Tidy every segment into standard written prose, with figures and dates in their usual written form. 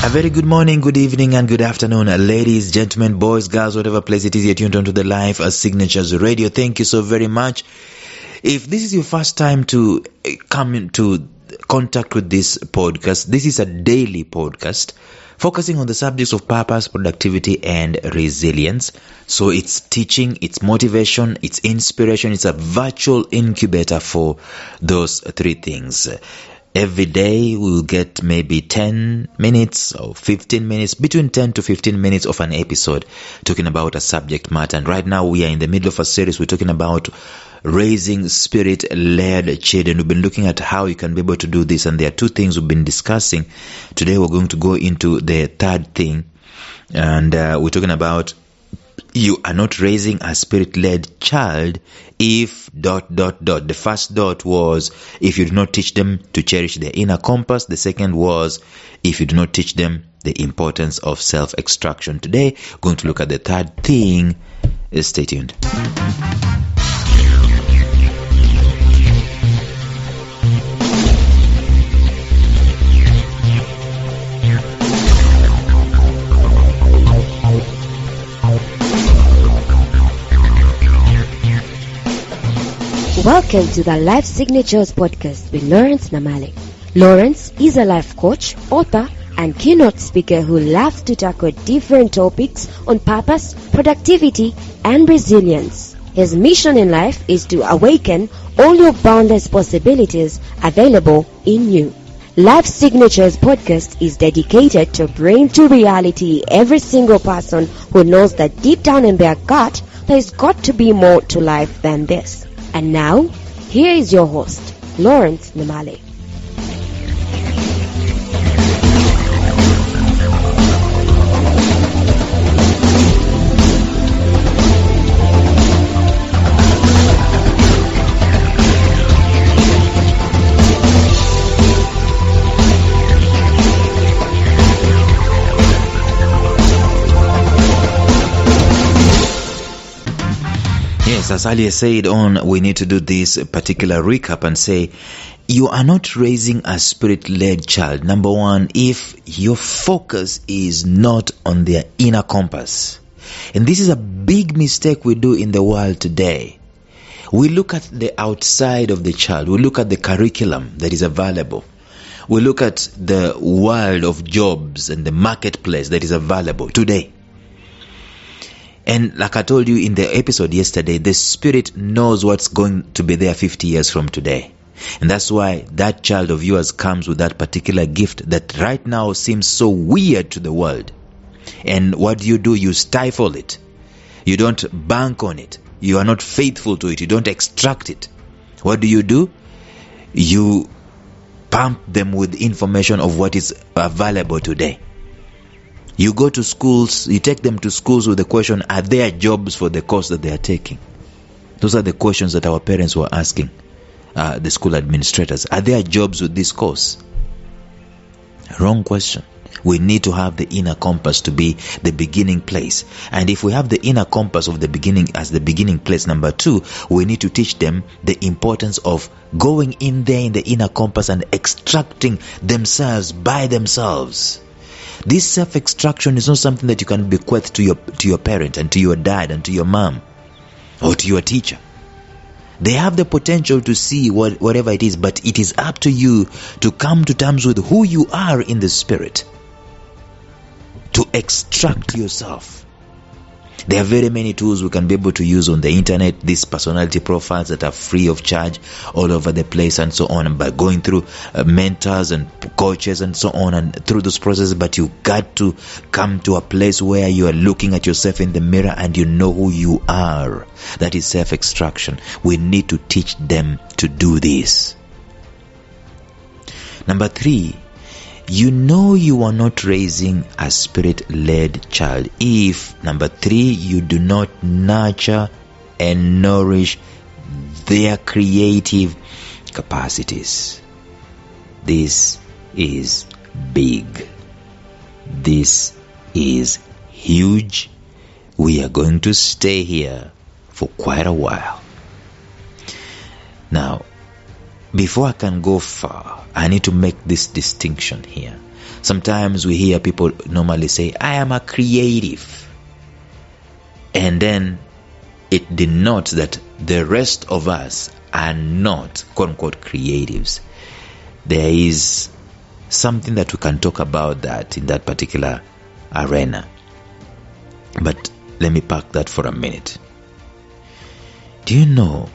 A very good morning, good evening, and good afternoon, ladies, gentlemen, boys, girls, whatever place it is you're tuned on to the Life Signatures Radio. Thank you so very much. If this is your first time to come into contact with this podcast, this is a daily podcast focusing on the subjects of purpose, productivity, and resilience. So it's teaching, it's motivation, it's inspiration, it's a virtual incubator for those three things. Every day we'll get maybe 10 minutes or 15 minutes, between 10 to 15 minutes of an episode talking about a subject matter. And right now we are in the middle of a series. We're talking about raising spirit-led children. We've been looking at how you can be able to do this, and there are two things we've been discussing. Today we're going to go into the third thing, and we're talking about you are not raising a spirit-led child if ... The first dot was if you do not teach them to cherish their inner compass. The second was if you do not teach them the importance of self-extraction. Today, we're going to look at the third thing. Stay tuned. Welcome to the Life Signatures podcast with Lawrence Namale. Lawrence is a life coach, author, and keynote speaker who loves to tackle different topics on purpose, productivity, and resilience. His mission in life is to awaken all your boundless possibilities available in you. Life Signatures podcast is dedicated to bring to reality every single person who knows that deep down in their gut there's got to be more to life than this. And now, here is your host, Lawrence Namale. As Ali said we need to do this particular recap and say, you are not raising a spirit-led child. Number one, if your focus is not on their inner compass. And this is a big mistake we do in the world today. We look at the outside of the child. We look at the curriculum that is available. We look at the world of jobs and the marketplace that is available today. And like I told you in the episode yesterday, the spirit knows what's going to be there 50 years from today. And that's why that child of yours comes with that particular gift that right now seems so weird to the world. And what do? You stifle it. You don't bank on it. You are not faithful to it. You don't extract it. What do? You pump them with information of what is available today. You go to schools, you take them to schools with the question, are there jobs for the course that they are taking? Those are the questions that our parents were asking the school administrators. Are there jobs with this course? Wrong question. We need to have the inner compass to be the beginning place. And if we have the inner compass of the beginning as the beginning place, number two, we need to teach them the importance of going in there in the inner compass and extracting themselves by themselves. This self-extraction is not something that you can bequeath to your parent and to your dad and to your mom or to your teacher. They have the potential to see whatever it is, but it is up to you to come to terms with who you are in the spirit, to extract yourself. There are very many tools we can be able to use on the internet, these personality profiles that are free of charge all over the place and so on, and by going through mentors and coaches and so on and through those processes. But you got to come to a place where you are looking at yourself in the mirror and you know who you are. That is self-extraction. We need to teach them to do this. Number three, you know you are not raising a spirit-led child if, number three, you do not nurture and nourish their creative capacities. This is big. This is huge. We are going to stay here for quite a while. Now, before I can go far, I need to make this distinction here. Sometimes we hear people normally say, I am a creative. And then it denotes that the rest of us are not, quote unquote, creatives. There is something that we can talk about that in that particular arena. But let me park that for a minute. Do you know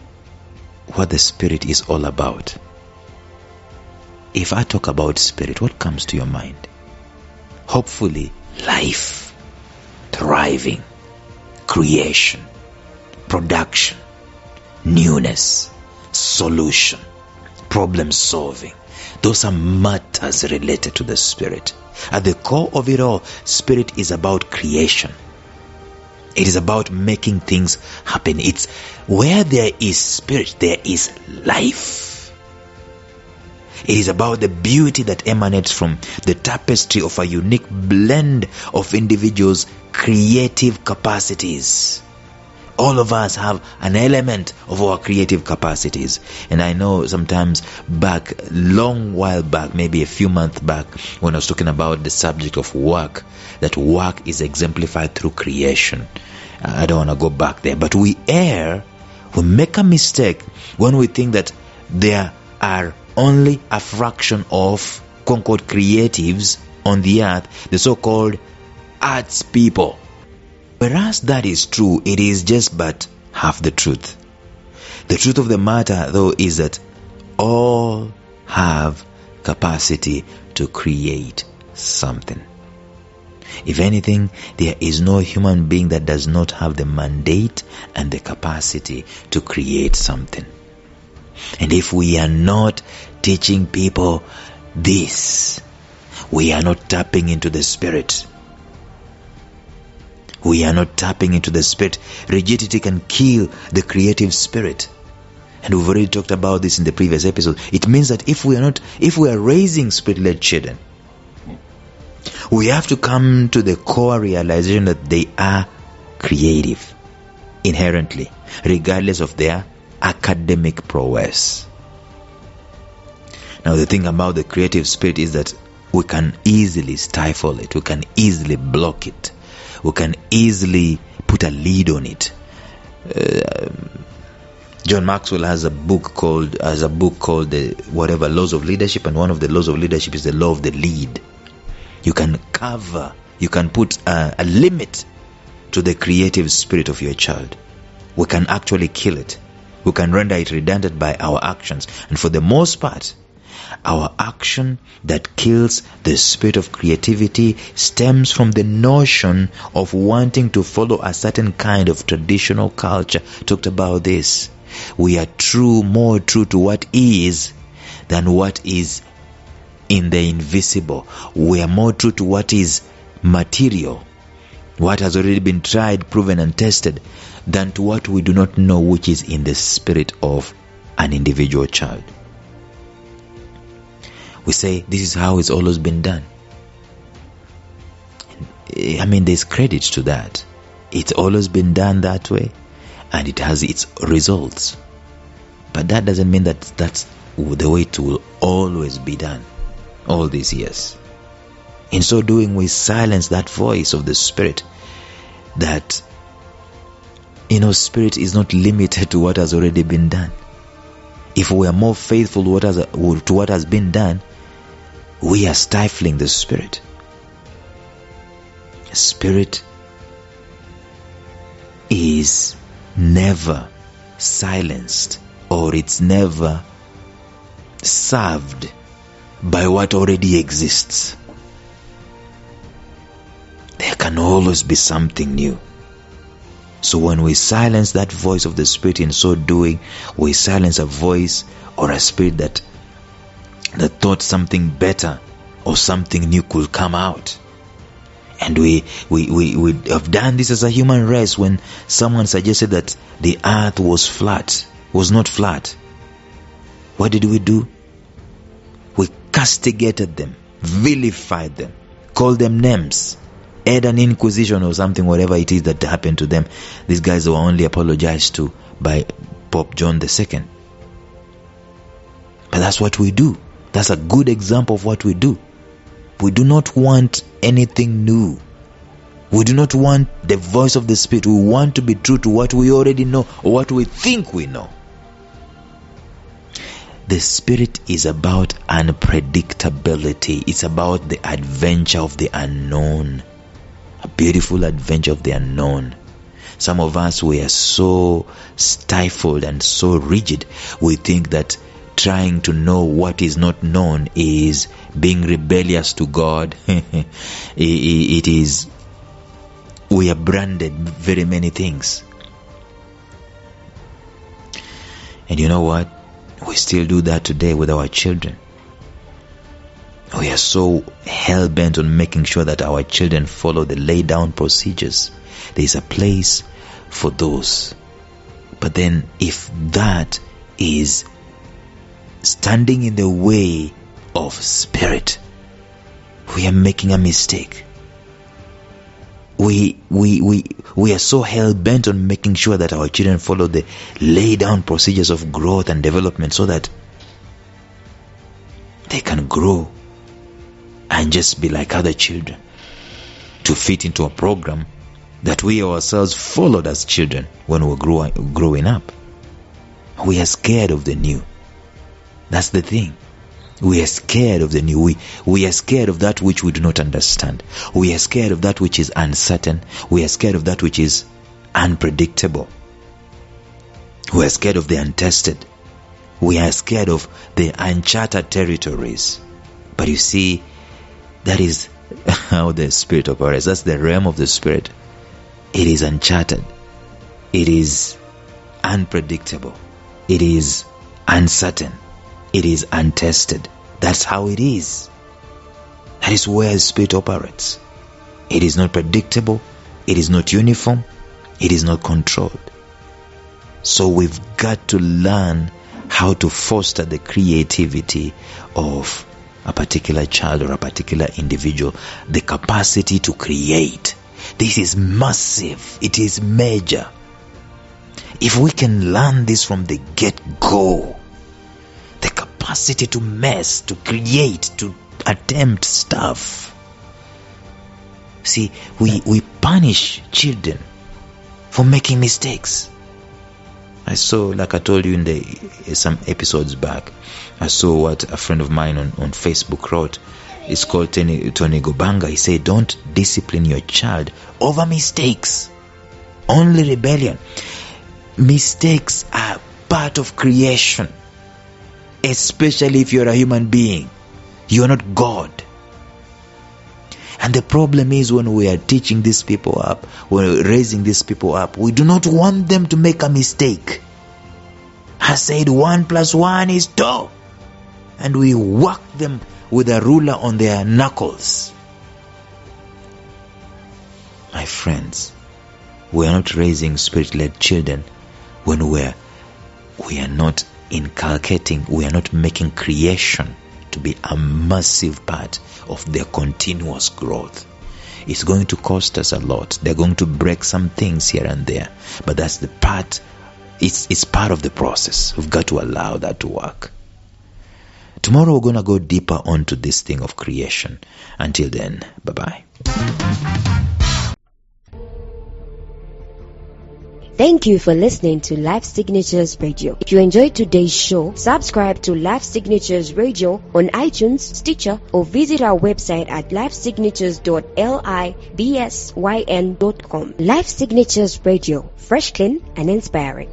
what the Spirit is all about? If I talk about Spirit, what comes to your mind? Hopefully, life, thriving, creation, production, newness, solution, problem solving. Those are matters related to the Spirit. At the core of it all, Spirit is about creation. It is about making things happen. It's where there is Spirit, there is life. It is about the beauty that emanates from the tapestry of a unique blend of individuals' creative capacities. All of us have an element of our creative capacities. And I know sometimes back, long while back, maybe a few months back, when I was talking about the subject of work, that work is exemplified through creation. I don't want to go back there. But we make a mistake when we think that there are only a fraction of quote-unquote creatives on the earth, the so-called arts people. Whereas that is true, it is just but half the truth. The truth of the matter, though, is that all have capacity to create something. If anything, there is no human being that does not have the mandate and the capacity to create something. And if we are not teaching people this, we are not tapping into the Spirit. We are not tapping into the Spirit. Rigidity can kill the creative spirit. And we've already talked about this in the previous episode. It means that if we are raising Spirit-led children, we have to come to the core realization that they are creative inherently, regardless of their academic prowess. Now, the thing about the creative spirit is that we can easily stifle it. We can easily block it. We can easily put a lid on it. John Maxwell has a book called the Laws of Leadership, and one of the laws of leadership is the law of the lead. You can put a limit to the creative spirit of your child. We can actually kill it. We can render it redundant by our actions. And for the most part, our action that kills the spirit of creativity stems from the notion of wanting to follow a certain kind of traditional culture. Talked about this. We are more true to what is than what is in the invisible. We are more true to what is material, what has already been tried, proven, and tested, than to what we do not know, which is in the spirit of an individual child. We say this is how it's always been done. I mean, there's credit to that. It's always been done that way, and it has its results. But that doesn't mean that that's the way it will always be done all these years. In so doing, we silence that voice of the Spirit that, Spirit is not limited to what has already been done. If we are more faithful to what has been done, we are stifling the Spirit. Spirit is never silenced, or it's never served by what already exists. There can always be something new. So when we silence that voice of the Spirit, in so doing, we silence a voice or a spirit that thought something better or something new could come out. And we have done this as a human race. When someone suggested that the earth was not flat, what did we do? We castigated them, vilified them, called them names, had an inquisition or something, whatever it is that happened to them. These guys were only apologized to by Pope John II. But that's what we do. That's a good example of what we do. We do not want anything new. We do not want the voice of the Spirit. We want to be true to what we already know or what we think we know. The Spirit is about unpredictability. It's about the adventure of the unknown. A beautiful adventure of the unknown. Some of us, we are so stifled and so rigid. We think that trying to know what is not known is being rebellious to God. It is, we are branded very many things. And you know what? We still do that today with our children. We are so hell-bent on making sure that our children follow the laid-down procedures. There is a place for those. But then if that is standing in the way of Spirit, we are making a mistake. We are so hell-bent on making sure that our children follow the lay-down procedures of growth and development so that they can grow and just be like other children, to fit into a program that we ourselves followed as children when we were growing up. We are scared of the new. That's the thing. We are scared of the new. We are scared of that which we do not understand. We are scared of that which is uncertain. We are scared of that which is unpredictable. We are scared of the untested. We are scared of the uncharted territories. But you see, that is how the Spirit operates. That's the realm of the Spirit. It is uncharted. It is unpredictable. It is uncertain. It is untested. That's how it is. That is where the Spirit operates. It is not predictable. It is not uniform. It is not controlled. So we've got to learn how to foster the creativity of a particular child or a particular individual. The capacity to create. This is massive. It is major. If we can learn this from the get-go, the capacity to mess, to create, to attempt stuff. See, we punish children for making mistakes. I saw, like I told you in some episodes back, I saw what a friend of mine on Facebook wrote. It's called Tony Gobanga. He said, don't discipline your child over mistakes. Only rebellion. Mistakes are part of creation. Especially if you're a human being. You're not God. And the problem is when we are teaching these people up, when we're raising these people up, we do not want them to make a mistake. I said 1 + 1 is 2. And we whack them with a ruler on their knuckles. My friends, we are not raising Spirit-led children when we are not inculcating, we are not making creation to be a massive part of their continuous growth. It's going to cost us a lot. They're going to break some things here and there, but that's the part. It's part of the process. We've got to allow that to work. Tomorrow we're going to go deeper onto this thing of creation. Until then, bye-bye. Thank you for listening to Life Signatures Radio. If you enjoyed today's show, subscribe to Life Signatures Radio on iTunes, Stitcher, or visit our website at lifesignatures.libsyn.com. Life Signatures Radio, fresh, clean, and inspiring.